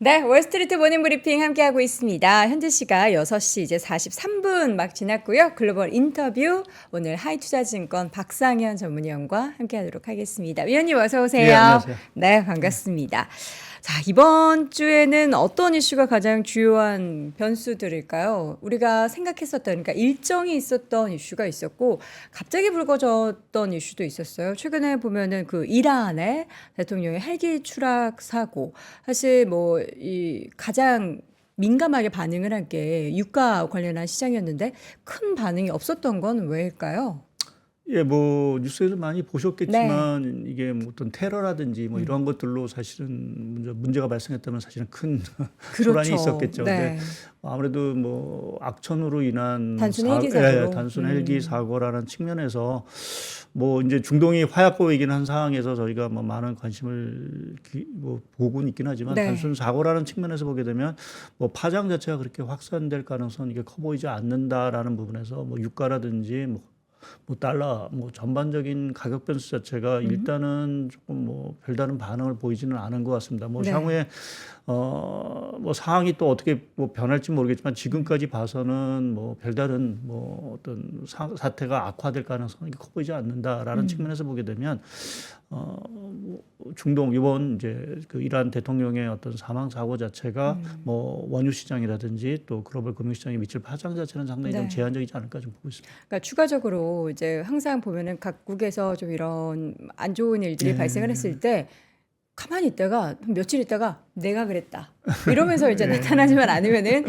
네, 월스트리트 모닝 브리핑 함께하고 있습니다. 현재 시각 6시 이제 43분 막 지났고요. 글로벌 인터뷰 오늘 하이투자증권 박상현 전문위원과 함께하도록 하겠습니다. 위원님 어서 오세요. 예, 안녕하세요. 네, 반갑습니다. 자, 이번 주에는 어떤 이슈가 가장 주요한 변수들일까요? 우리가 생각했었던, 그러니까 일정이 있었던 이슈가 있었고, 갑자기 불거졌던 이슈도 있었어요. 최근에 보면은 그 이란의 대통령의 헬기 추락 사고, 사실 뭐, 이 가장 민감하게 반응을 한 게 유가 관련한 시장이었는데, 큰 반응이 없었던 건 왜일까요? 예, 뭐 뉴스에서 많이 네. 보셨겠지만 이게 뭐 어떤 테러라든지 뭐 이런 것들로 사실은 문제가 발생했다면 사실은 큰 소란이 그렇죠. 있었겠죠. 근데 네. 아무래도 뭐 악천후로 인한 단순 헬기 사고로. 단순 헬기 사고라는 측면에서 뭐 이제 중동이 화약고이긴 한 상황에서 저희가 뭐 많은 관심을 뭐 보고는 있긴 하지만 네. 단순 사고라는 측면에서 보게 되면 뭐 파장 자체가 그렇게 확산될 가능성은 이게 커 보이지 않는다라는 부분에서 뭐 유가라든지 뭐 달러 뭐 전반적인 가격 변수 자체가 일단은 조금 뭐 별다른 반응을 보이지는 않은 것 같습니다. 뭐 네. 향후에 뭐 상황이 또 어떻게 뭐 변할지 모르겠지만 지금까지 봐서는 뭐 별다른 뭐 어떤 사태가 악화될 가능성이 커 보이지 않는다라는 측면에서 보게 되면 뭐 중동 이번 이제 그 이란 대통령의 어떤 사망 사고 자체가 뭐 원유 시장이라든지 또 글로벌 금융 시장에 미칠 파장 자체는 상당히 좀 네. 제한적이지 않을까 좀 보고 있습니다. 그러니까 추가적으로 이제 항상 보면은 각국에서 좀 이런 안 좋은 일들이 발생을 했을 때 가만히 있다가 며칠 있다가 내가 그랬다 이러면서 이제 나타나지만 않으면은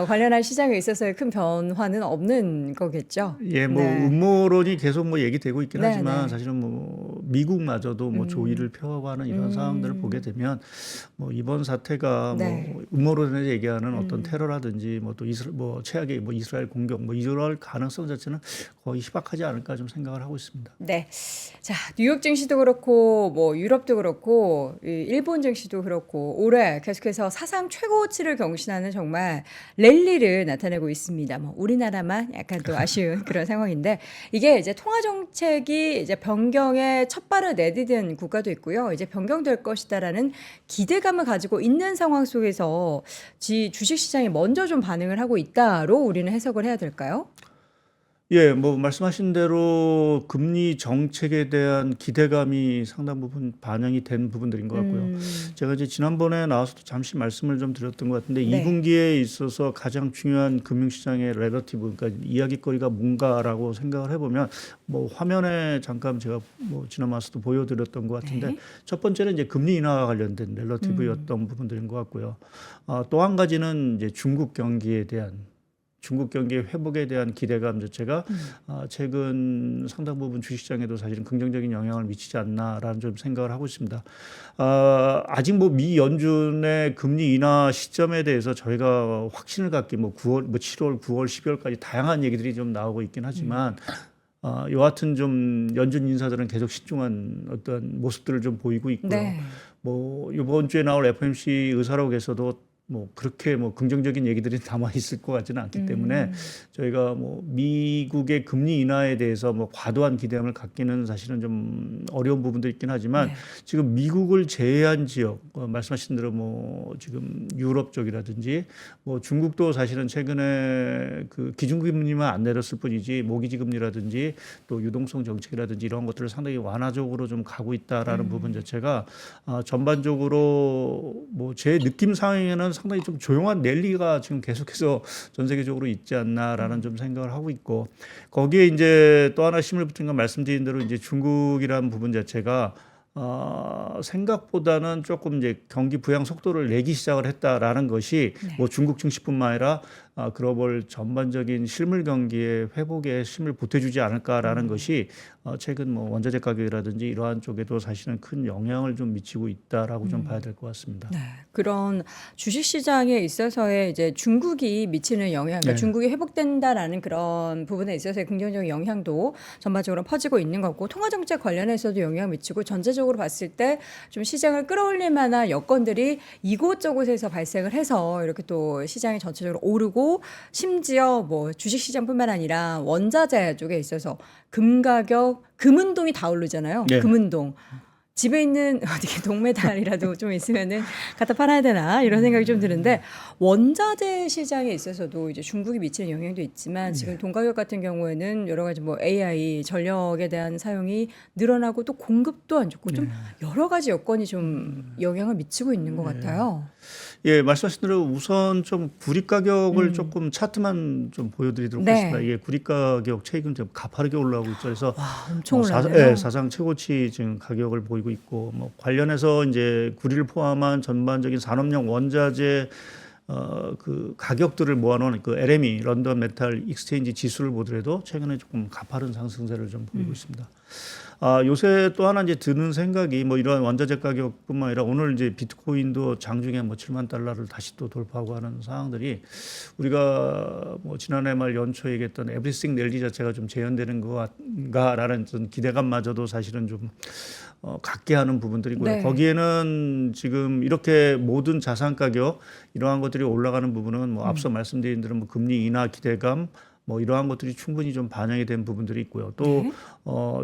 관련한 시장에 있어서의 큰 변화는 없는 거겠죠. 예, 뭐 네. 음모론이 계속 뭐 얘기되고 있긴 네, 하지만 네. 사실은 뭐 미국마저도 뭐 조의를 펴고 하는 이런 상황들을 보게 되면 뭐 이번 사태가 네. 뭐 음모론에서 얘기하는 어떤 테러라든지 뭐 또 뭐 최악의 뭐 이스라엘 공격 뭐 이럴 가능성 자체는 거의 희박하지 않을까 좀 생각을 하고 있습니다. 네. 자, 뉴욕 증시도 그렇고 뭐 유럽도 그렇고 이 일본 증시도 그렇고 올해 계속해서 사상 최고치를 경신하는 정말 랠리를 나타내고 있습니다. 뭐 우리나라만 약간 또 아쉬운 그런 상황인데 이게 이제 통화 정책이 이제 변경의 첫 발을 내디딘 국가도 있고요. 이제 변경될 것이다라는 기대감을 가지고 있는 상황 속에서 주식 시장이 먼저 좀 반응을 하고 있다로 우리는 해석을 해야 될까요? 예, 뭐 말씀하신 대로 금리 정책에 대한 기대감이 상당 부분 반영이 된 부분들인 것 같고요. 제가 이제 지난번에 나와서도 잠시 말씀을 좀 드렸던 것 같은데 네. 2분기에 있어서 가장 중요한 금융시장의 레러티브, 그러니까 이야기거리가 뭔가라고 생각을 해보면 뭐 화면에 잠깐 제가 뭐 지난번에도 보여드렸던 것 같은데 네. 첫 번째는 이제 금리 인하와 관련된 레러티브였던 부분들인 것 같고요. 또 한 가지는 이제 중국 경기 회복에 대한 기대감 자체가 최근 상당 부분 주식시장에도 사실은 긍정적인 영향을 미치지 않나라는 좀 생각을 하고 있습니다. 아직 뭐 미 연준의 금리 인하 시점에 대해서 저희가 확신을 갖기 뭐 9월, 뭐 7월, 9월, 12월까지 다양한 얘기들이 좀 나오고 있긴 하지만 여하튼 좀 연준 인사들은 계속 신중한 어떤 모습들을 좀 보이고 있고요. 네. 뭐 이번 주에 나올 FOMC 의사록에서도 뭐 그렇게 뭐 긍정적인 얘기들이 남아 있을 것 같지는 않기 때문에 저희가 뭐 미국의 금리 인하에 대해서 뭐 과도한 기대감을 갖기는 사실은 좀 어려운 부분도 있긴 하지만 네. 지금 미국을 제외한 지역 말씀하신 대로 뭐 지금 유럽 쪽이라든지 뭐 중국도 사실은 최근에 그 기준금리만 안 내렸을 뿐이지 모기지 금리라든지 또 유동성 정책이라든지 이런 것들을 상당히 완화적으로 좀 가고 있다라는 부분 자체가 전반적으로 뭐 제 느낌 상에는 상당히 좀 조용한 랠리가 지금 계속해서 전 세계적으로 있지 않나라는 좀 생각을 하고 있고 거기에 이제 또 하나 힘을 붙인 건 말씀드린 대로 이제 중국이라는 부분 자체가 생각보다는 조금 이제 경기 부양 속도를 내기 시작을 했다라는 것이 뭐 중국 증시뿐만 아니라 글로벌 전반적인 실물 경기의 회복에 힘을 보태주지 않을까라는 것이 최근 뭐 원자재 가격이라든지 이러한 쪽에도 사실은 큰 영향을 좀 미치고 있다라고 좀 봐야 될 것 같습니다. 네, 그런 주식 시장에 있어서의 이제 중국이 미치는 영향, 그러니까 네. 중국이 회복된다라는 그런 부분에 있어서의 긍정적인 영향도 전반적으로 퍼지고 있는 거고, 통화 정책 관련해서도 영향을 미치고, 전체적으로 봤을 때 좀 시장을 끌어올릴 만한 여건들이 이곳저곳에서 발생을 해서 이렇게 또 시장이 전체적으로 오르고, 심지어 뭐 주식 시장뿐만 아니라 원자재 쪽에 있어서 금 가격, 금은동이 다 오르잖아요. 네. 금은동. 집에 있는 어떻게 동메달이라도 좀 있으면은 갖다 팔아야 되나 이런 생각이 좀 드는데 원자재 시장에 있어서도 이제 중국이 미치는 영향도 있지만 지금 동가격 같은 경우에는 여러 가지 뭐 AI 전력에 대한 사용이 늘어나고 또 공급도 안 좋고 좀 여러 가지 여건이 좀 영향을 미치고 있는 것 같아요. 예, 말씀하신 대로 우선 좀 구리 가격을 조금 차트만 좀 보여드리도록 네. 하겠습니다. 예, 구리 가격 최근 좀 가파르게 올라오고 있죠. 그래서 와, 엄청 뭐 올랐네요. 사상 최고치 지금 가격을 보이고 있고 뭐 관련해서 이제 구리를 포함한 전반적인 산업용 원자재 그 가격들을 모아놓은 그 LME 런던 메탈 익스체인지 지수를 보더라도 최근에 조금 가파른 상승세를 좀 보이고 있습니다. 요새 또 하나 이제 드는 생각이 뭐 이러한 원자재 가격뿐만 아니라 오늘 이제 비트코인도 장중에 뭐 7만 달러를 다시 또 돌파하고 하는 상황들이 우리가 뭐 지난해 말 연초에 얘기했던 에브리싱 랠리 자체가 좀 재현되는 것인가라는 좀 기대감마저도 사실은 좀 갖게 하는 부분들이고요. 네. 거기에는 지금 이렇게 모든 자산 가격 이러한 것들이 올라가는 부분은 뭐 앞서 말씀드린 대로 뭐 금리 인하 기대감 뭐 이러한 것들이 충분히 좀 반영이 된 부분들이 있고요. 또 네.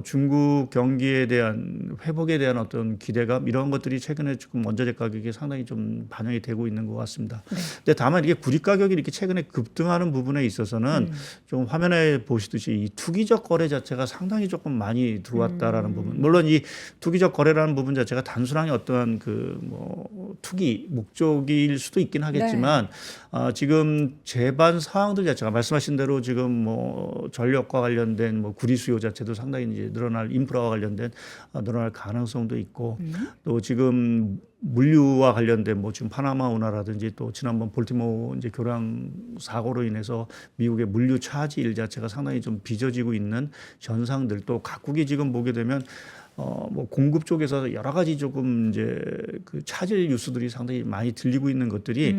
중국 경기에 대한 회복에 대한 어떤 기대감 이런 것들이 최근에 지금 원자재 가격이 상당히 좀 반영이 되고 있는 것 같습니다. 근데 다만 이게 구리 가격이 이렇게 최근에 급등하는 부분에 있어서는 좀 화면에 보시듯이 이 투기적 거래 자체가 상당히 조금 많이 들어왔다라는 부분. 물론 이 투기적 거래라는 부분 자체가 단순하게 어떠한 그 뭐 투기 목적일 수도 있긴 하겠지만 지금 제반 사항들 자체가 말씀하신 대로 지금 뭐 전력과 관련된 뭐 구리 수요 자체도 상당히 이제 늘어날 인프라와 관련된 늘어날 가능성도 있고 또 지금 물류와 관련된 뭐 지금 파나마 운하라든지 또 지난번 볼티모어 이제 교량 사고로 인해서 미국의 물류 차지 일 자체가 상당히 좀 빚어지고 있는 현상들 또 각국이 지금 보게 되면 뭐 공급 쪽에서 여러 가지 조금 이제 그 차질 뉴스들이 상당히 많이 들리고 있는 것들이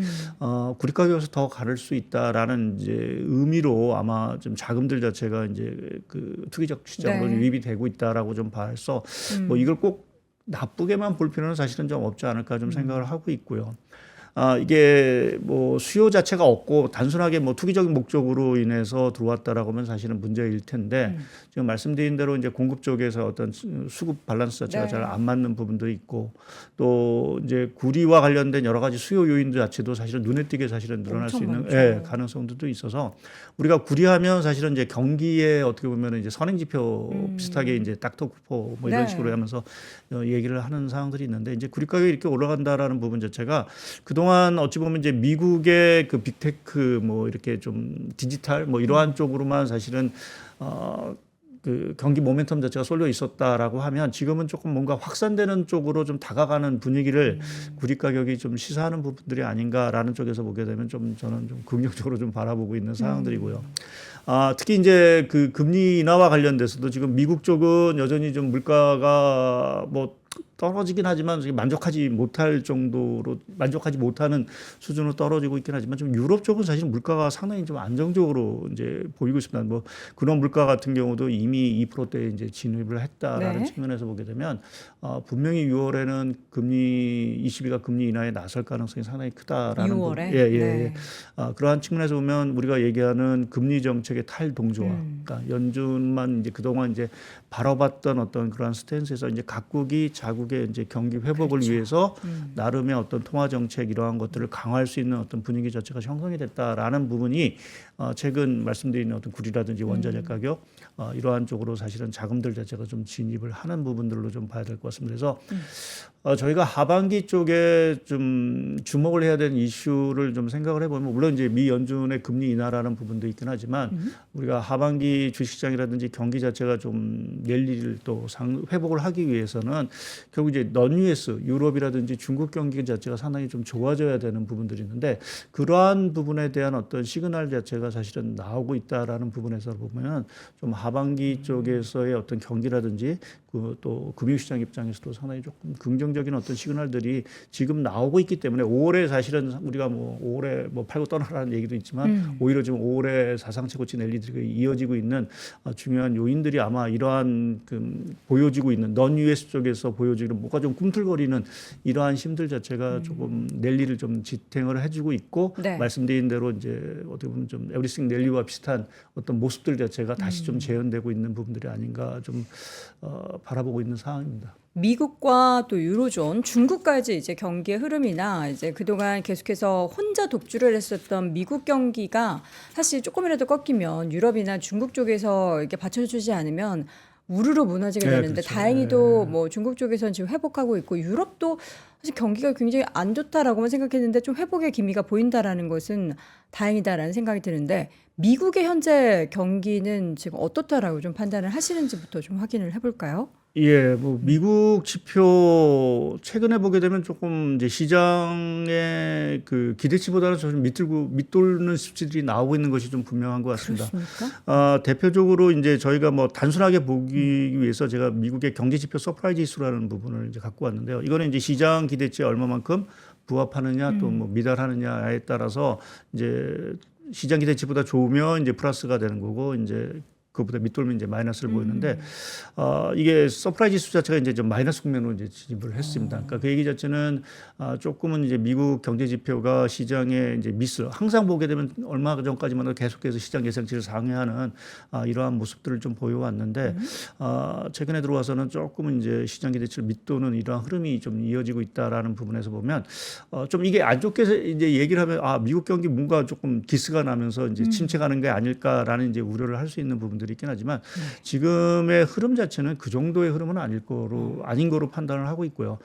구리 가격에서 더 가를 수 있다라는 이제 의미로 아마 좀 자금들 자체가 이제 그 투기적 시장으로 네. 유입이 되고 있다라고 좀 봐서 뭐 이걸 꼭 나쁘게만 볼 필요는 사실은 좀 없지 않을까 좀 생각을 하고 있고요. 이게 뭐 수요 자체가 없고 단순하게 뭐 투기적인 목적으로 인해서 들어왔다라고 하면 사실은 문제일 텐데 지금 말씀드린 대로 이제 공급 쪽에서 어떤 수급 밸런스 자체가 네. 잘 안 맞는 부분도 있고 또 이제 구리와 관련된 여러 가지 수요 요인들 자체도 사실은 눈에 띄게 사실은 늘어날 수 엄청 있는 많죠. 예, 가능성들도 있어서 우리가 구리하면 사실은 이제 경기에 어떻게 보면 이제 선행지표 비슷하게 이제 닥터쿠퍼 뭐 이런 네. 식으로 하면서 얘기를 하는 상황들이 있는데 이제 구리 가격이 이렇게 올라간다라는 부분 자체가 그동안 어찌 보면 이제 미국의 그 빅테크 뭐 이렇게 좀 디지털 뭐 이러한 쪽으로만 사실은 그 경기 모멘텀 자체가 쏠려 있었다라고 하면 지금은 조금 뭔가 확산되는 쪽으로 좀 다가가는 분위기를 구리 가격이 좀 시사하는 부분들이 아닌가라는 쪽에서 보게 되면 좀 저는 좀 긍정적으로 좀 바라보고 있는 상황들이고요. 특히 이제 그 금리 인하와 관련돼서도 지금 미국 쪽은 여전히 좀 물가가 뭐 떨어지긴 하지만 만족하지 못할 정도로 만족하지 못하는 수준으로 떨어지고 있긴 하지만 좀 유럽 쪽은 사실 물가가 상당히 좀 안정적으로 이제 보이고 있습니다. 뭐 그런 물가 같은 경우도 이미 2%대 이제 진입을 했다라는 네. 측면에서 보게 되면 분명히 6월에는 금리 ECB가 금리 인하에 나설 가능성이 상당히 크다라는 6월에? 예, 예, 네. 예. 그러한 측면에서 보면 우리가 얘기하는 금리 정책의 탈동조화, 그러니까 연준만 이제 그동안 이제 바라봤던 어떤 그런 스탠스에서 이제 각국이 자국의 이제 경기 회복을 그렇죠. 위해서 나름의 어떤 통화 정책 이러한 것들을 강화할 수 있는 어떤 분위기 자체가 형성이 됐다라는 부분이 최근 말씀드린 어떤 구리라든지 원자재 가격 이러한 쪽으로 사실은 자금들 자체가 좀 진입을 하는 부분들로 좀 봐야 될 것 같습니다. 그래서 저희가 하반기 쪽에 좀 주목을 해야 되는 이슈를 좀 생각을 해보면 물론 이제 미 연준의 금리 인하라는 부분도 있긴 하지만 우리가 하반기 주식시장이라든지 경기 자체가 좀 랠리를 또 회복을 하기 위해서는 결국 이제 넌 US 유럽이라든지 중국 경기 자체가 상당히 좀 좋아져야 되는 부분들이 있는데 그러한 부분에 대한 어떤 시그널 자체가 사실은 나오고 있다라는 부분에서 보면 좀 하반기 쪽에서의 어떤 경기라든지 또 금융시장 입장에서도 상당히 조금 긍정적인 어떤 시그널들이 지금 나오고 있기 때문에 5월에 사실은 우리가 뭐 5월에 뭐 팔고 떠나라는 얘기도 있지만 오히려 지금 5월에 사상 최고치 랠리들이 이어지고 있는 중요한 요인들이 아마 이러한 보여지고 있는 넌 US 쪽에서 보여지는 뭐가 좀 꿈틀거리는 이러한 힘들 자체가 조금 랠리를 좀 지탱을 해주고 있고 네. 말씀드린 대로 이제 어떻게 보면 좀 에브리싱 랠리와 비슷한 어떤 모습들 자체가 다시 좀 재현되고 있는 부분들이 아닌가 좀 바라보고 있는 상황입니다. 미국과 또 유로존, 중국까지 이제 경기의 흐름이나 이제 그동안 계속해서 혼자 독주를 했었던 미국 경기가 사실 조금이라도 꺾이면 유럽이나 중국 쪽에서 이렇게 받쳐주지 않으면 우르르 무너지게 네, 되는데 그렇죠. 다행히도 뭐 중국 쪽에서는 지금 회복하고 있고 유럽도 사실 경기가 굉장히 안 좋다라고만 생각했는데 좀 회복의 기미가 보인다라는 것은 다행이다라는 생각이 드는데 미국의 현재 경기는 지금 어떻다라고 좀 판단을 하시는지부터 좀 확인을 해볼까요? 예, 뭐 미국 지표 최근에 보게 되면 조금 이제 시장의 그 기대치보다는 좀 밑돌는 수치들이 나오고 있는 것이 좀 분명한 것 같습니다. 그렇습니까? 대표적으로 이제 저희가 뭐 단순하게 보기 위해서 제가 미국의 경제 지표 서프라이즈 지수라는 부분을 이제 갖고 왔는데요. 이거는 이제 시장 기대치에 얼마만큼 부합하느냐 또 뭐 미달하느냐에 따라서 이제 시장 기대치보다 좋으면 이제 플러스가 되는 거고 이제 그보다 밑돌면 이제 마이너스를 보이는데 이게 서프라이즈 지수 자체가 이제 좀 마이너스 국면으로 이제 진입을 했습니다. 그러니까 그 얘기 자체는 조금은 이제 미국 경제 지표가 시장의 이제 미스 항상 보게 되면 얼마 전까지만 해도 계속해서 시장 예상치를 상회하는 이러한 모습들을 좀 보여왔는데 최근에 들어와서는 조금은 이제 시장 기대치를 밑도는 이러한 흐름이 좀 이어지고 있다라는 부분에서 보면 좀 이게 안 좋게 이제 얘기를 하면 미국 경기 뭔가 조금 기스가 나면서 이제 침체가는 게 아닐까라는 이제 우려를 할 수 있는 부분들이 있긴 하지만 지금의 흐름 자체는 그 정도의 흐름은 아닌 거로 판단을 하고 있고요.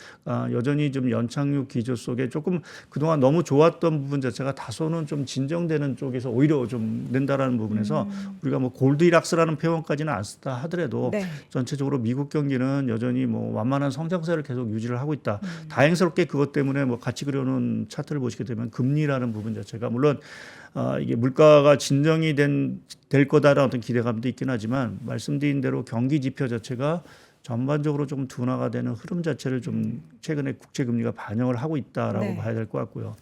여전히 좀 연착륙 기조 속에 조금 그동안 너무 좋았던 부분 자체가 다소는 좀 진정되는 쪽에서 오히려 좀 된다라는 부분에서 우리가 뭐 골드일락스라는 표현까지는 안 쓰다 하더라도 네. 전체적으로 미국 경기는 여전히 뭐 완만한 성장세를 계속 유지를 하고 있다. 다행스럽게 그것 때문에 뭐 같이 그려놓은 차트를 보시게 되면 금리라는 부분 자체가 물론 이게 물가가 진정이 될 거다라는 어떤 기대감도 있긴 하지만 말씀드린 대로 경기 지표 자체가 전반적으로 좀 둔화가 되는 흐름 자체를 좀 최근에 국채 금리가 반영을 하고 있다라고 네. 봐야 될 것 같고요.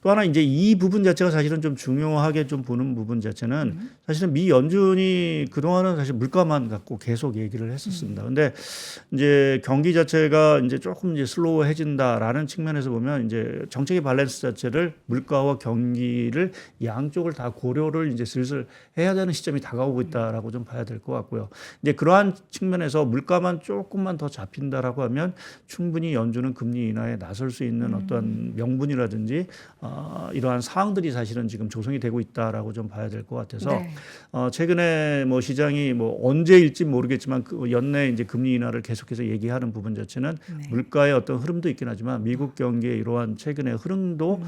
또 하나 이제 이 부분 자체가 사실은 좀 중요하게 좀 보는 부분 자체는 사실은 미 연준이 그동안은 사실 물가만 갖고 계속 얘기를 했었습니다. 근데 이제 경기 자체가 이제 조금 이제 슬로우해진다라는 측면에서 보면 이제 정책의 밸런스 자체를 물가와 경기를 양쪽을 다 고려를 이제 슬슬 해야 되는 시점이 다가오고 있다라고 좀 봐야 될 것 같고요. 이제 그러한 측면에서 물가만 조금만 더 잡힌다라고 하면 충분히 연준은 금리 인하에 나설 수 있는 어떤 명분이라든지 이러한 사항들이 사실은 지금 조성이 되고 있다라고 좀 봐야 될 것 같아서 네. 최근에 뭐 시장이 뭐 언제일지 모르겠지만 그 연내 이제 금리 인하를 계속해서 얘기하는 부분 자체는 네. 물가의 어떤 흐름도 있긴 하지만 미국 경기의 이러한 최근의 흐름도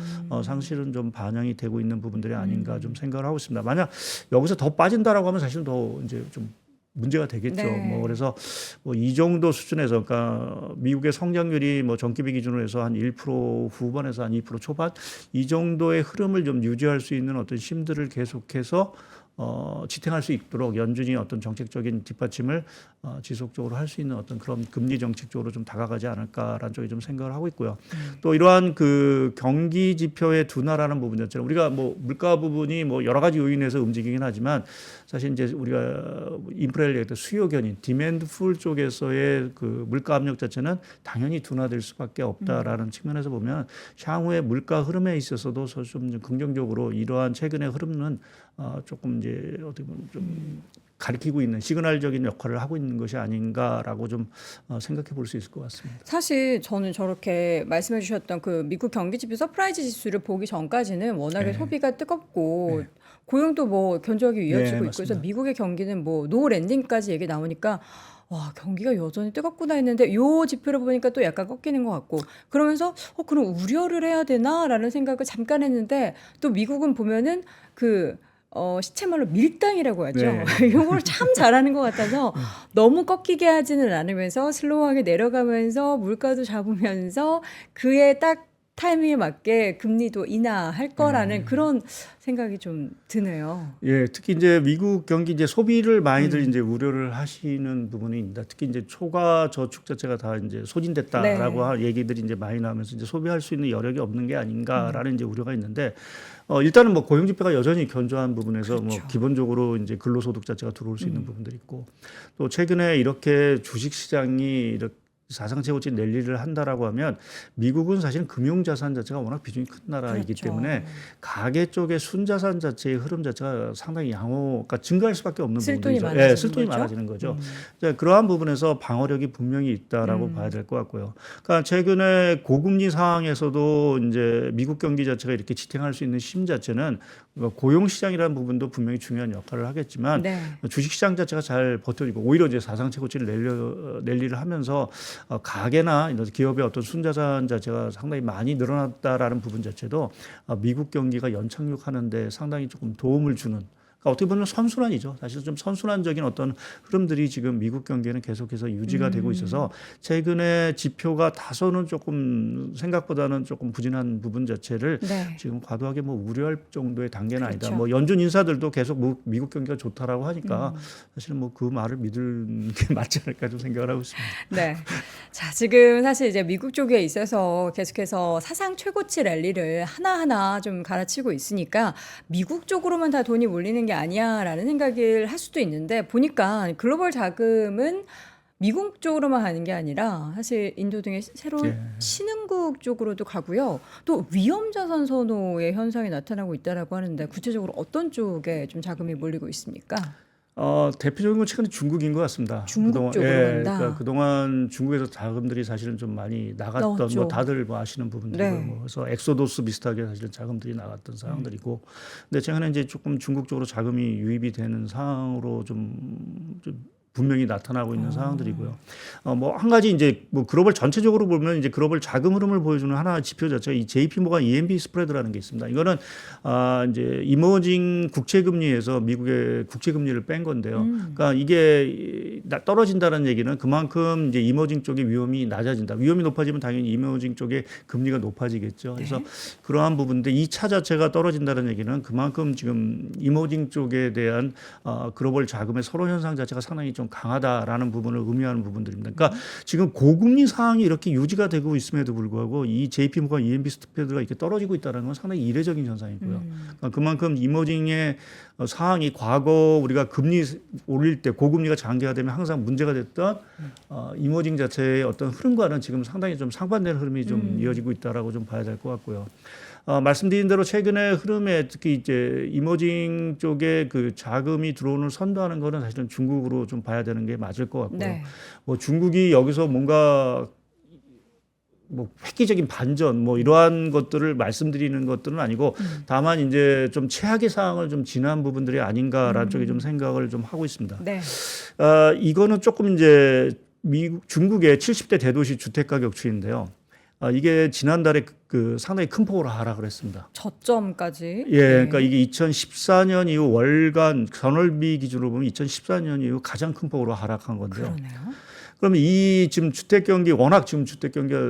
사실은 좀 반영이 되고 있는 부분들이 아닌가 좀 생각을 하고 있습니다. 만약 여기서 더 빠진다라고 하면 사실은 더 이제 좀 문제가 되겠죠. 네. 뭐 그래서 뭐 이 정도 수준에서 그러니까 미국의 성장률이 뭐 전기비 기준으로 해서 한 1% 후반에서 한 2% 초반 이 정도의 흐름을 좀 유지할 수 있는 어떤 힘들을 계속해서 지탱할 수 있도록 연준이 어떤 정책적인 뒷받침을 지속적으로 할 수 있는 어떤 그런 금리 정책 쪽으로 좀 다가가지 않을까라는 쪽에 좀 생각을 하고 있고요. 또 이러한 그 경기 지표의 둔화라는 부분 자체는 우리가 뭐 물가 부분이 뭐 여러 가지 요인에서 움직이긴 하지만 사실 이제 우리가 인프레를 얘기할 때 수요 견인, 디맨드 풀 쪽에서의 그 물가 압력 자체는 당연히 둔화될 수밖에 없다라는 측면에서 보면 향후의 물가 흐름에 있어서도 좀 긍정적으로 이러한 최근의 흐름은 조금 이제 어떻게 보면 좀 가리키고 있는 시그널적인 역할을 하고 있는 것이 아닌가라고 좀 생각해 볼 수 있을 것 같습니다. 사실 저는 저렇게 말씀해 주셨던 그 미국 경기 지표 서프라이즈 지수를 보기 전까지는 워낙에 네. 소비가 뜨겁고 고용도 뭐 견조하게 이어지고 네, 있고 그래서 맞습니다. 미국의 경기는 뭐 노 랜딩까지 얘기 나오니까 와 경기가 여전히 뜨겁구나 했는데 요 지표를 보니까 또 약간 꺾이는 것 같고 그러면서 그럼 우려를 해야 되나라는 생각을 잠깐 했는데 또 미국은 보면은 그 시체말로 밀당이라고 하죠. 네. 이런 걸 참 잘하는 것 같아서 너무 꺾이게 하지는 않으면서 슬로우하게 내려가면서 물가도 잡으면서 그에 딱 타이밍에 맞게 금리도 인하할 거라는 그런 생각이 좀 드네요. 예, 특히 이제 미국 경기 이제 소비를 많이들 이제 우려를 하시는 부분이 있습니다. 특히 이제 초과 저축 자체가 다 이제 소진됐다라고 네. 할 얘기들이 이제 많이 나오면서 이제 소비할 수 있는 여력이 없는 게 아닌가라는 이제 우려가 있는데 일단은 뭐 고용 지표가 여전히 견조한 부분에서 뭐 그렇죠. 기본적으로 이제 근로소득 자체가 들어올 수 있는 부분들이 있고 또 최근에 이렇게 주식 시장이 이렇게 사상 최고치 랠리를 한다라고 하면 미국은 사실 금융자산 자체가 워낙 비중이 큰 나라이기 그렇죠. 때문에 가계 쪽의 순자산 자체의 흐름 자체가 상당히 양호가 증가할 수밖에 없는 쓸돈이 부분이죠. 많아지는 쓸돈이 거죠? 많아지는 거죠. 그러한 부분에서 방어력이 분명히 있다라고 봐야 될 것 같고요. 그러니까 최근에 고금리 상황에서도 이제 미국 경기 자체가 이렇게 지탱할 수 있는 힘 자체는 고용 시장이라는 부분도 분명히 중요한 역할을 하겠지만 네. 주식 시장 자체가 잘 버텨지고 오히려 이제 사상 최고치를 랠리를 하면서 가계나 이런 기업의 어떤 순자산 자체가 상당히 많이 늘어났다라는 부분 자체도 미국 경기가 연착륙하는데 상당히 조금 도움을 주는. 그러니까 어떻게 보면 선순환이죠. 사실 좀 선순환적인 어떤 흐름들이 지금 미국 경기에는 계속해서 유지가 되고 있어서 최근에 지표가 다소는 조금 생각보다는 조금 부진한 부분 자체를 네. 지금 과도하게 뭐 우려할 정도의 단계는 아니다. 그렇죠. 뭐 연준 인사들도 계속 미국 경기가 좋다라고 하니까 사실은 뭐 그 말을 믿는 게 맞지 않을까 좀 생각을 하고 있습니다. 네. 자, 지금 사실 이제 미국 쪽에 있어서 계속해서 사상 최고치 랠리를 하나하나 좀 갈아치고 있으니까 미국 쪽으로만 다 돈이 몰리는 게 아니야라는 생각을 할 수도 있는데 보니까 글로벌 자금은 미국 쪽으로만 가는 게 아니라 사실 인도 등의 새로운 예. 신흥국 쪽으로도 가고요. 또 위험 자산 선호의 현상이 나타나고 있다라고 하는데 구체적으로 어떤 쪽에 좀 자금이 몰리고 있습니까? 대표적인 건 최근에 중국인 것 같습니다. 중국 쪽으로 간다. 그러니까 그동안 중국에서 자금들이 사실은 좀 많이 나갔던 넣었죠. 뭐 다들 뭐 아시는 부분들이고 네. 뭐 그래서 엑소도스 비슷하게 사실은 자금들이 나갔던 상황들이고 근데 최근에 이제 조금 중국 쪽으로 자금이 유입이 되는 상황으로 좀 분명히 나타나고 있는 상황들이고요. 뭐 한 가지 이제 뭐 글로벌 전체적으로 보면 이제 글로벌 자금 흐름을 보여주는 하나의 지표 자체가 이 JP 모간 EMB 스프레드라는 게 있습니다. 이거는 이제 이머징 국채 금리에서 미국의 국채 금리를 뺀 건데요. 그러니까 이게 떨어진다는 얘기는 그만큼 이제 이머징 쪽의 위험이 낮아진다. 위험이 높아지면 당연히 이머징 쪽의 금리가 높아지겠죠. 그래서 그러한 부분인데 이 차 자체가 떨어진다는 얘기는 그만큼 지금 이머징 쪽에 대한 글로벌 자금의 서로 현상 자체가 상당히 좀 강하다라는 부분을 의미하는 부분들입니다. 그러니까 지금 고금리 상황이 이렇게 유지가 되고 있음에도 불구하고 이 JP모간 EMB 스프레드가 이렇게 떨어지고 있다는 건 상당히 이례적인 현상이고요. 그러니까 그만큼 이머징의 상황이 과거 우리가 금리 올릴 때 고금리가 장기화되면 항상 문제가 됐던 이머징 자체의 어떤 흐름과는 지금 상당히 좀 상반되는 흐름이 좀 이어지고 있다라고 좀 봐야 될 것 같고요. 말씀드린 대로 최근의 흐름에 특히 이제 이머징 쪽에 그 자금이 들어오는 선도하는 거는 사실은 중국으로 좀 봐야 되는 게 맞을 것 같고요. 네. 뭐 중국이 여기서 뭔가 뭐 획기적인 반전 뭐 이러한 것들을 말씀드리는 것들은 아니고 다만 이제 좀 최악의 상황을 좀 지난 부분들이 아닌가라는 쪽에 좀 생각을 좀 하고 있습니다. 네. 이거는 조금 이제 중국의 70대 대도시 주택 가격 추이인데요. 이게 지난달에 그 상당히 큰 폭으로 하락을 했습니다. 저점까지. 예, 그러니까 이게 2014년 이후 월간 전월비 기준으로 보면 2014년 이후 가장 큰 폭으로 하락한 건데요. 그러네요. 그러면 이 지금 주택 경기 워낙 지금 주택 경기가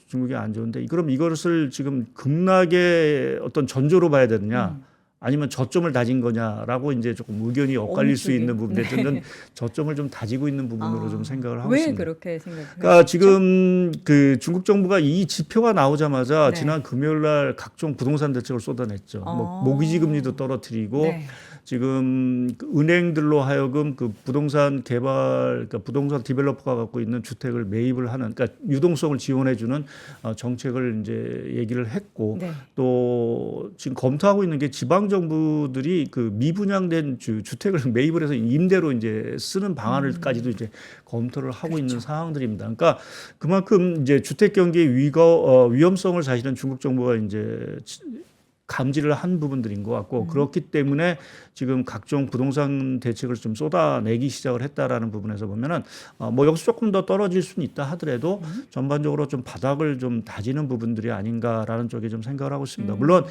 중국이 안 좋은데 그럼 이것을 지금 급락의 어떤 전조로 봐야 되느냐? 아니면 저점을 다진 거냐라고 이제 조금 의견이 엇갈릴 수 있는 부분인데 저는 저점을 좀 다지고 있는 부분으로 좀 생각을 하고 왜 있습니다. 그렇게 생각해요? 그러니까 지금 그 중국 정부가 이 지표가 나오자마자 네. 지난 금요일 날 각종 부동산 대책을 쏟아냈죠. 뭐 모기지 금리도 떨어뜨리고 네. 지금 그 은행들로 하여금 그 부동산 개발, 그러니까 부동산 디벨로퍼가 갖고 있는 주택을 매입을 하는, 그러니까 유동성을 지원해주는 정책을 이제 얘기를 했고, 네. 또 지금 검토하고 있는 게 지방 정부들이 그 미분양된 주택을 매입을 해서 임대로 이제 쓰는 방안을까지도 이제 검토를 하고 그렇죠. 있는 상황들입니다. 그러니까 그만큼 이제 주택 경기의 위험성을 사실은 중국 정부가 이제 감지를 한 부분들인 것 같고 그렇기 때문에 지금 각종 부동산 대책을 좀 쏟아내기 시작을 했다라는 부분에서 보면은 뭐 여기서 조금 더 떨어질 수는 있다 하더라도 전반적으로 좀 바닥을 좀 다지는 부분들이 아닌가라는 쪽에 좀 생각을 하고 있습니다. 물론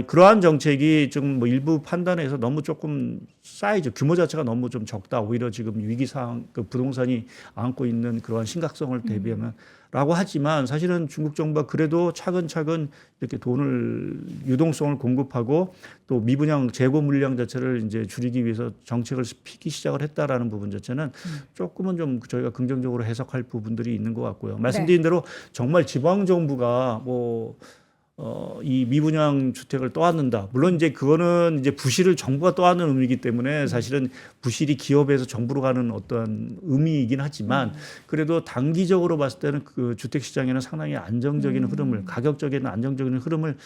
그러한 정책이 좀 뭐 일부 판단에서 너무 조금 사이즈 규모 자체가 너무 좀 적다. 오히려 지금 위기 상황 그 부동산이 안고 있는 그러한 심각성을 대비하면 라고 하지만 사실은 중국 정부가 그래도 차근차근 이렇게 돈을 유동성을 공급하고 또 미분양 재고 물량 자체를 이제 줄이기 위해서 정책을 피기 시작을 했다라는 부분 자체는 조금은 좀 저희가 긍정적으로 해석할 부분들이 있는 것 같고요. 말씀드린 대로 정말 지방 정부가 뭐 이 미분양 주택을 떠안는다. 물론 이제 그거는 이제 부실을 정부가 떠안는 의미이기 때문에 사실은 부실이 기업에서 정부로 가는 어떤 의미이긴 하지만 그래도 단기적으로 봤을 때는 그 주택 시장에는 상당히 안정적인 흐름을 가격적인 안정적인 흐름을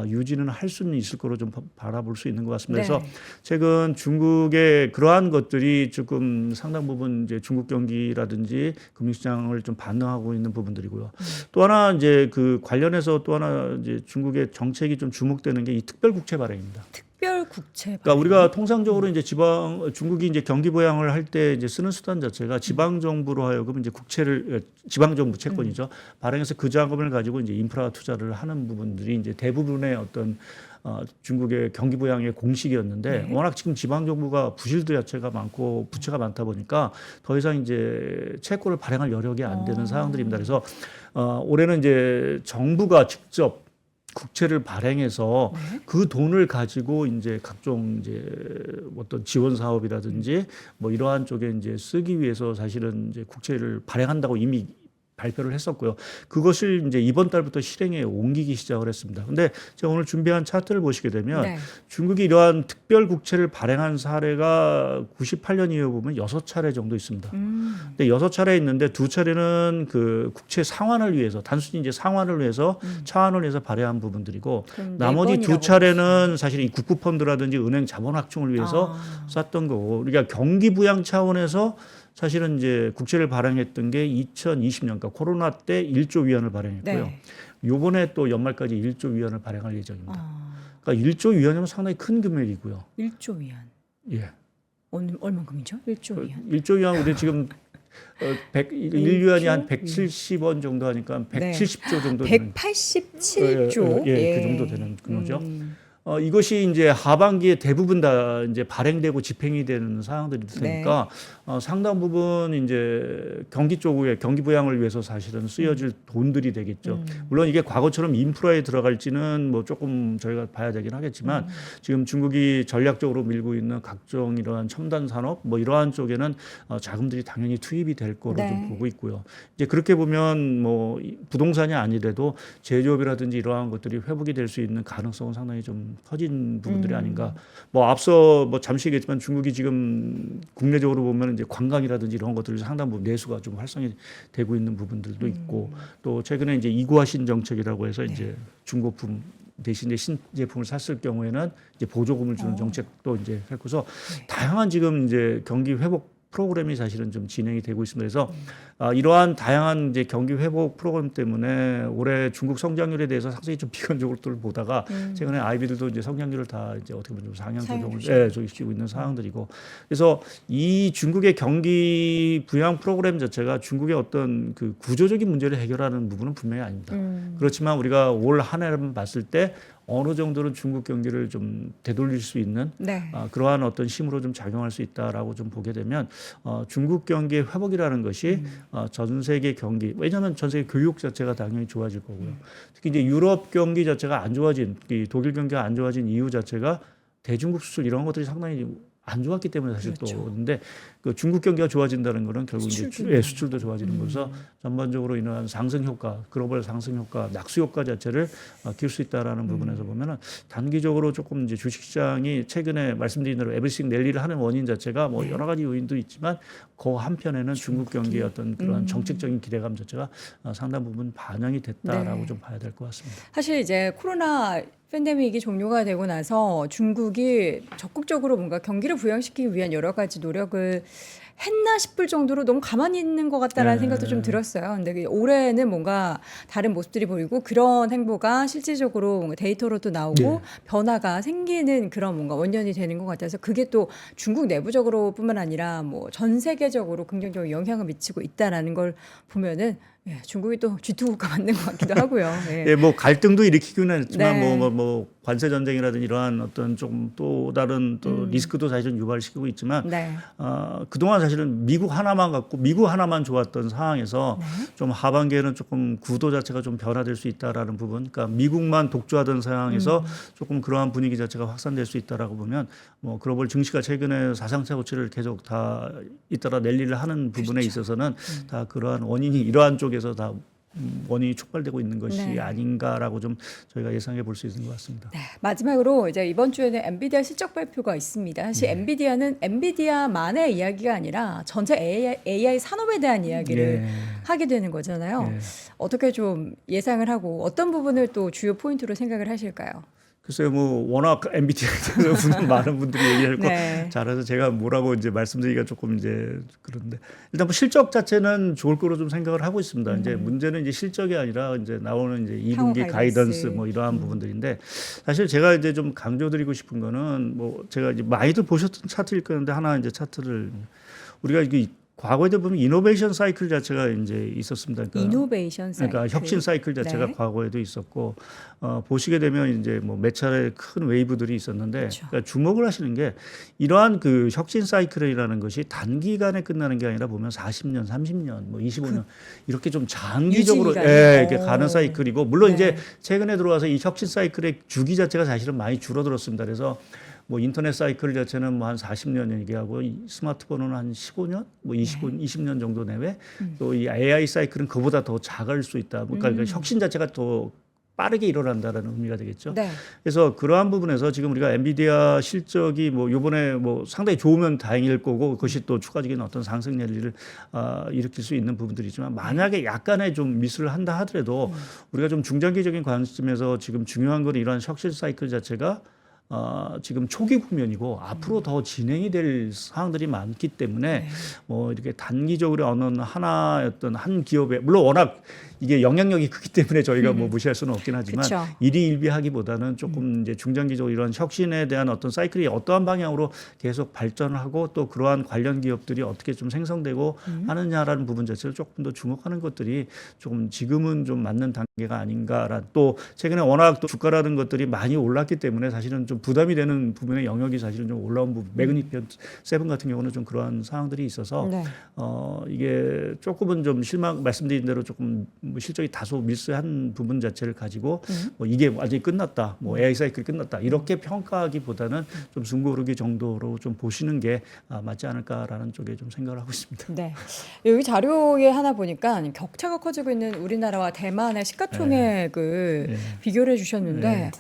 유지는 할 수는 있을 거로 좀 바라볼 수 있는 것 같습니다. 그래서 네. 최근 중국의 그러한 것들이 조금 상당 부분 이제 중국 경기라든지 금융시장을 좀 반영하고 있는 부분들이고요. 또 하나 이제 그 관련해서 또 하나 이제 중국의 정책이 좀 주목되는 게 이 특별국채 발행입니다. 특별 국채. 그러니까 우리가 통상적으로 이제 중국이 이제 경기 부양을 할 때 이제 쓰는 수단 자체가 지방 정부로 하여금 이제 국채를 지방 정부 채권이죠. 발행해서 그 자금을 가지고 이제 인프라 투자를 하는 부분들이 이제 대부분의 어떤 중국의 경기 부양의 공식이었는데 워낙 지금 지방 정부가 부실도 자체가 많고 부채가 많다 보니까 더 이상 이제 채권을 발행할 여력이 안 되는 상황들입니다. 그래서 올해는 이제 정부가 직접 국채를 발행해서 그 돈을 가지고 이제 각종 이제 어떤 지원 사업이라든지 뭐 이러한 쪽에 이제 쓰기 위해서 사실은 이제 국채를 발행한다고 이미 발표를 했었고요. 그것을 이제 이번 달부터 실행에 옮기기 시작을 했습니다. 근데 제가 오늘 준비한 차트를 보시게 되면 네. 중국이 이러한 특별 국채를 발행한 사례가 98년 이후에 보면 6차례 정도 있습니다. 근데 6차례 있는데 2차례는 그 국채 상환을 위해서 단순히 이제 상환을 위해서 차환을 위해서 발행한 부분들이고 그럼 나머지 4번이라고 2차례는 사실 이 국부펀드라든지 은행 자본 확충을 위해서 쐈던 거고 우리가 경기 부양 차원에서 사실은 이제 국채를 발행했던 게 2020년, 그러니까 코로나 때 1조 위안을 발행했고요. 네. 요번에 또 연말까지 1조 위안을 발행할 예정입니다. 그러니까 1조 위안이면 상당히 큰 금액이고요. 1조 위안. 예. 얼마큼이죠? 1조 위안. 1조 위안 우리 지금 1위안이 한 170원 정도 하니까 170조 정도 되는 187조. 그 정도 되는 규모죠. 이것이 이제 하반기에 대부분 다 이제 발행되고 집행이 되는 사항들이 되니까 상당 부분 이제 경기 쪽에 경기 부양을 위해서 사실은 쓰여질 돈들이 되겠죠. 물론 이게 과거처럼 인프라에 들어갈지는 뭐 조금 저희가 봐야 되긴 하겠지만 지금 중국이 전략적으로 밀고 있는 각종 이러한 첨단 산업 뭐 이러한 쪽에는 자금들이 당연히 투입이 될 거로 좀 보고 있고요. 이제 그렇게 보면 뭐 부동산이 아니래도 제조업이라든지 이러한 것들이 회복이 될 수 있는 가능성은 상당히 좀 커진 부분들이 아닌가. 뭐 앞서 뭐 잠시 얘기했지만 중국이 지금 국내적으로 보면 이제 관광이라든지 이런 것들이 상당 부분 내수가 좀 활성이 되고 있는 부분들도 있고 또 최근에 이제 이구화신 정책이라고 해서 이제 중고품 대신에 신제품을 샀을 경우에는 이제 보조금을 주는 정책도 이제 했고서 다양한 지금 이제 경기 회복 프로그램이 사실은 좀 진행이 되고 있습니다. 그래서 이러한 다양한 이제 경기 회복 프로그램 때문에 올해 중국 성장률에 대해서 상당히 좀 비관적으로 보다가 최근에 아이비들도 이제 성장률을 다 이제 어떻게 보면 좀 상향 조정을 시키고 있는 상황들이고 그래서 이 중국의 경기 부양 프로그램 자체가 중국의 어떤 그 구조적인 문제를 해결하는 부분은 분명히 아닙니다. 그렇지만 우리가 올 한 해를 봤을 때 어느 정도는 중국 경기를 좀 되돌릴 수 있는 그러한 어떤 힘으로 좀 작용할 수 있다라고 좀 보게 되면 중국 경기의 회복이라는 것이 전 세계 경기 왜냐하면 전 세계 교육 자체가 당연히 좋아질 거고요. 특히 이제 유럽 경기 자체가 안 좋아진 이 독일 경기가 안 좋아진 이유 자체가 대중국 수출 이런 것들이 상당히 안 좋았기 때문에 사실 또 근데 그 중국 경기가 좋아진다는 거는 결국 이제 수출도 좋아지는 거라서 전반적으로 이러한 상승 효과, 글로벌 상승 효과, 낙수 효과 자체를 키울 수 있다라는 부분에서 보면은 단기적으로 조금 이제 주식시장이 최근에 말씀드린 대로 에브리싱 랠리를 하는 원인 자체가 뭐 여러 가지 요인도 있지만 그 한편에는 중국 경기의 어떤 그런 정책적인 기대감 자체가 상당 부분 반영이 됐다라고 좀 봐야 될 것 같습니다. 사실 이제 코로나 팬데믹이 종료가 되고 나서 중국이 적극적으로 뭔가 경기를 부양시키기 위한 여러 가지 노력을 했나 싶을 정도로 너무 가만히 있는 것 같다라는 생각도 좀 들었어요. 근데 올해는 뭔가 다른 모습들이 보이고 그런 행보가 실질적으로 뭔가 데이터로도 나오고 변화가 생기는 그런 뭔가 원년이 되는 것 같아서 그게 또 중국 내부적으로뿐만 아니라 뭐 전 세계적으로 긍정적인 영향을 미치고 있다라는 걸 보면은 중국이 또 G2국가 맞는 것 같기도 하고요. 뭐 갈등도 일으키기는 했지만 뭐 관세 전쟁이라든지 이러한 어떤 조금 또 다른 또 리스크도 사실은 유발시키고 있지만 그동안 사실은 미국 하나만 좋았던 상황에서 좀 하반기에는 조금 구도 자체가 좀 변화될 수 있다라는 부분, 그러니까 미국만 독주하던 상황에서 조금 그러한 분위기 자체가 확산될 수 있다라고 보면 뭐 글로벌 증시가 최근에 사상 최고치를 계속 다 잇따라 랠리를 하는 부분에 있어서는 다 그러한 원인이 이러한 쪽에서 다 원인이 촉발되고 있는 것이 네. 아닌가라고 좀 저희가 예상해 볼 수 있는 것 같습니다. 네, 마지막으로 이제 이번 주에는 엔비디아 실적 발표가 있습니다. 사실 엔비디아는 엔비디아만의 이야기가 아니라 전체 AI 산업에 대한 이야기를 예. 하게 되는 거잖아요. 예. 어떻게 좀 예상을 하고 어떤 부분을 또 주요 포인트로 생각을 하실까요? 글쎄요, 뭐 워낙 MBTI에 대해서 많은 분들이 얘기할 거 네. 잘해서 제가 뭐라고 이제 말씀드리기가 조금 이제 그런데 일단 뭐 실적 자체는 좋을 거로 좀 생각을 하고 있습니다. 이제 문제는 이제 실적이 아니라 이제 나오는 이제 2분기 향후 가이던스 가이던스. 뭐 이러한 부분들인데 사실 제가 이제 좀 강조드리고 싶은 거는 뭐 제가 이제 많이들 보셨던 차트일 건데 하나 이제 차트를 우리가 이게 과거에도 보면 이노베이션 사이클 자체가 이제 있었습니다. 그러니까 이노베이션 사이클. 그러니까 혁신 사이클 자체가 네. 과거에도 있었고 보시게 되면 이제 뭐 몇 차례 큰 웨이브들이 있었는데 그렇죠. 그러니까 주목을 하시는 게 이러한 그 혁신 사이클이라는 것이 단기간에 끝나는 게 아니라 보면 40년, 30년, 뭐 25년 이렇게 좀 장기적으로 유지기간이요? 이렇게 가는 사이클이고 물론 네. 이제 최근에 들어와서 이 혁신 사이클의 주기 자체가 사실은 많이 줄어들었습니다. 그래서 뭐 인터넷 사이클 자체는 뭐 한 40년 얘기하고 이 스마트폰은 한 15년, 뭐 20년 정도 내외. 또 이 AI 사이클은 그보다 더 작을 수 있다. 그러니까 그 혁신 자체가 더 빠르게 일어난다라는 의미가 되겠죠. 네. 그래서 그러한 부분에서 지금 우리가 엔비디아 실적이 뭐 요번에 뭐 상당히 좋으면 다행일 거고 그것이 또 추가적인 어떤 상승 랠리를 일으킬 수 있는 부분들이지만 만약에 약간의 좀 미스를 한다 하더라도 우리가 좀 중장기적인 관점에서 지금 중요한 건 이러한 혁신 사이클 자체가 지금 초기 국면이고 앞으로 더 진행이 될 사항들이 많기 때문에 뭐 이렇게 단기적으로 어느 하나였던 한 기업에 물론 워낙 이게 영향력이 크기 때문에 저희가 뭐 무시할 수는 없긴 하지만 그쵸. 일희일비하기보다는 조금 이제 중장기적으로 이런 혁신에 대한 어떤 사이클이 어떠한 방향으로 계속 발전하고 또 그러한 관련 기업들이 어떻게 좀 생성되고 하느냐라는 부분 자체를 조금 더 주목하는 것들이 조금 지금은 좀 맞는 단계가 아닌가라 또 최근에 워낙 또 주가라는 것들이 많이 올랐기 때문에 사실은 좀 부담이 되는 부분의 영역이 사실은 좀 올라온 부분 매그니피언 7 같은 경우는 좀 그러한 상황들이 있어서 네. 이게 조금은 좀 말씀드린 대로 조금 뭐 실적이 다소 미스한 부분 자체를 가지고 뭐 이게 완전히 끝났다, 뭐 AI 사이클이 끝났다 이렇게 평가하기보다는 좀 숨고르기 정도로 좀 보시는 게 맞지 않을까라는 쪽에 좀 생각을 하고 있습니다. 네. 여기 자료에 하나 보니까 격차가 커지고 있는 우리나라와 대만의 시가총액을 네. 비교를 해주셨는데 네.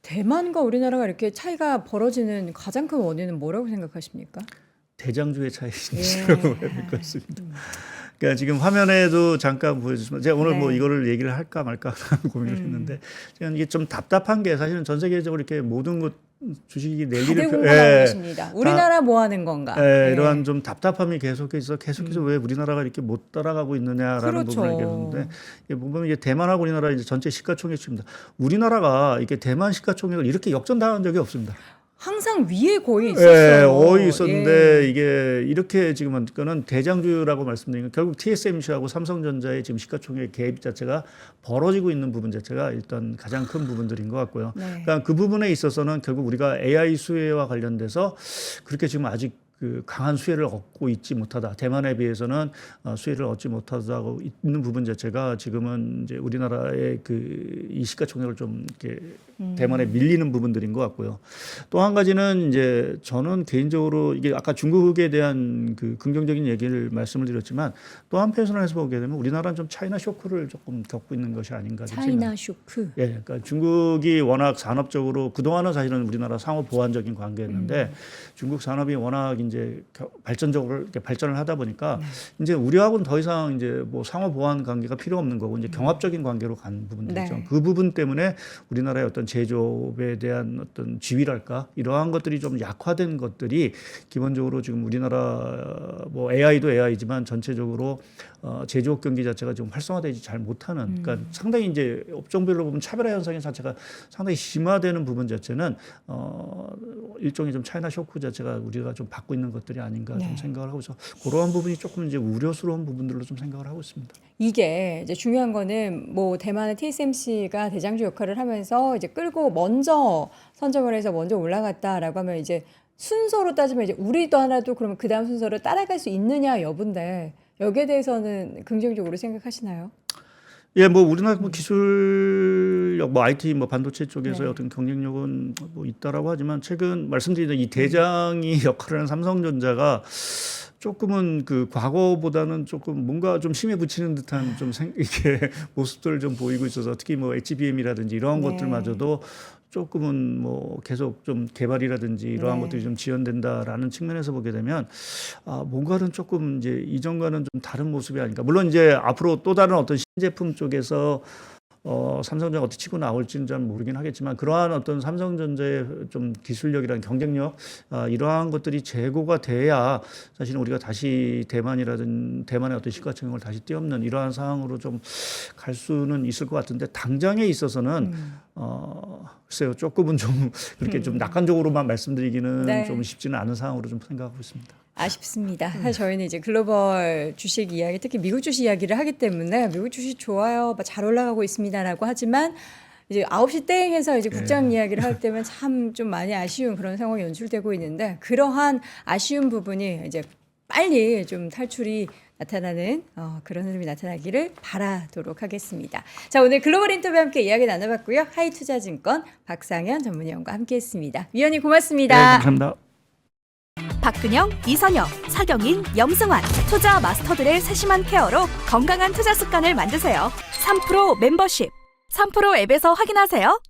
대만과 우리나라가 이렇게 차이가 벌어지는 가장 큰 원인은 뭐라고 생각하십니까? 대장주의 차이라고 예. 할 것 같습니다. 그러니까 지금 화면에도 잠깐 보여주시면 제가 오늘 뭐 네. 이거를 얘기를 할까 말까 고민을 했는데 제가 이게 좀 답답한 게 사실은 전 세계적으로 이렇게 모든 것 주식이 다들 내리를 궁금한 것입니다. 우리나라 뭐 하는 건가? 네. 이러한 좀 답답함이 계속해서 왜 우리나라가 이렇게 못 따라가고 있느냐라는 그렇죠. 부분을 얘기하는데 이게 보면 이게 대만하고 우리나라 이제 전체 시가총액입니다. 우리나라가 이렇게 대만 시가총액을 이렇게 역전당한 적이 없습니다. 항상 위에 거의 있었어요. 거의 있었는데 예. 이게 이렇게 지금 거는 대장주라고 말씀드리면 결국 TSMC하고 삼성전자의 지금 시가총액 개입 자체가 벌어지고 있는 부분 자체가 일단 가장 큰 부분들인 것 같고요. 네. 그러니까 그 부분에 있어서는 결국 우리가 AI 수혜와 관련돼서 그렇게 지금 아직 그 강한 수혜를 얻고 있지 못하다. 대만에 비해서는 수혜를 얻지 못하고 있는 부분 자체가 지금은 이제 우리나라의 그 이 시가총액을 좀 이렇게 대만에 밀리는 부분들인 것 같고요. 또 한 가지는 이제 저는 개인적으로 이게 아까 중국에 대한 그 긍정적인 얘기를 말씀을 드렸지만 또 한편에서 해서 보게 되면 우리나라는 좀 차이나 쇼크를 조금 겪고 있는 것이 아닌가. 차이나 쇼크. 예, 그러니까 중국이 워낙 산업적으로 그동안은 사실은 우리나라 상호 보완적인 관계였는데 중국 산업이 워낙 이제 발전적으로 이렇게 발전을 하다 보니까 이제 우리하고는 더 이상 이제 뭐 상호 보완 관계가 필요 없는 거고 이제 경합적인 관계로 간 부분들이죠. 네. 그 부분 때문에 우리나라의 어떤 제조업에 대한 어떤 지위랄까 이러한 것들이 좀 약화된 것들이 기본적으로 지금 우리나라 뭐 AI도 AI지만 전체적으로 제조업 경기 자체가 좀 활성화되지 잘 못하는 그러니까 상당히 이제 업종별로 보면 차별화 현상이 자체가 상당히 심화되는 부분 자체는 일종의 좀 차이나 쇼크 자체가 우리가 좀 받고 있는 것들이 아닌가 좀 생각을 하고 있어. 그러한 부분이 조금 이제 우려스러운 부분들로 좀 생각을 하고 있습니다. 이게 이제 중요한 거는 뭐 대만의 TSMC가 대장주 역할을 하면서 이제 끌고 먼저 선점을 해서 먼저 올라갔다라고 하면 이제 순서로 따지면 이제 우리도 하나도 그러면 그 다음 순서를 따라갈 수 있느냐 여부인데 여기에 대해서는 긍정적으로 생각하시나요? 예, 뭐 우리나라 뭐 기술력, 뭐 IT, 뭐 반도체 쪽에서의 네. 어떤 경쟁력은 뭐 있다라고 하지만 최근 말씀드린 이 대장이 역할을 하는 삼성전자가 조금은 그 과거보다는 조금 뭔가 좀 힘에 부치는 듯한 좀 이렇게 모습들을 좀 보이고 있어서 특히 뭐 HBM이라든지 이러한 네. 것들마저도 조금은 뭐 계속 좀 개발이라든지 이러한 네. 것들이 좀 지연된다라는 측면에서 보게 되면 뭔가는 조금 이제 이전과는 좀 다른 모습이 아닌가. 물론 이제 앞으로 또 다른 어떤 신제품 쪽에서 삼성전자가 어떻게 치고 나올지는 잘 모르긴 하겠지만 그러한 어떤 삼성전자의 좀 기술력이라는 경쟁력 이러한 것들이 제고가 돼야 사실은 우리가 다시 대만의 어떤 시가총액을 다시 뛰어넘는 이러한 상황으로 좀 갈 수는 있을 것 같은데 당장에 있어서는 글쎄요 조금은 좀 그렇게 좀 낙관적으로만 말씀드리기는 네. 좀 쉽지는 않은 상황으로 좀 생각하고 있습니다. 아쉽습니다. 사실 저희는 이제 글로벌 주식 이야기, 특히 미국 주식 이야기를 하기 때문에 미국 주식 좋아요, 막 잘 올라가고 있습니다라고 하지만 이제 9시 땡 해서 이제 국장 이야기를 할 때면 참 좀 많이 아쉬운 그런 상황이 연출되고 있는데 그러한 아쉬운 부분이 이제 빨리 좀 탈출이 나타나는 그런 흐름이 나타나기를 바라도록 하겠습니다. 자, 오늘 글로벌 인터뷰 함께 이야기 나눠봤고요. 하이투자증권 박상현 전문위원과 함께했습니다. 위원님 고맙습니다. 네, 감사합니다. 박근영, 이선영, 사경인, 염승환 투자 마스터들의 세심한 케어로 건강한 투자 습관을 만드세요. 3프로 멤버십 3프로 앱에서 확인하세요.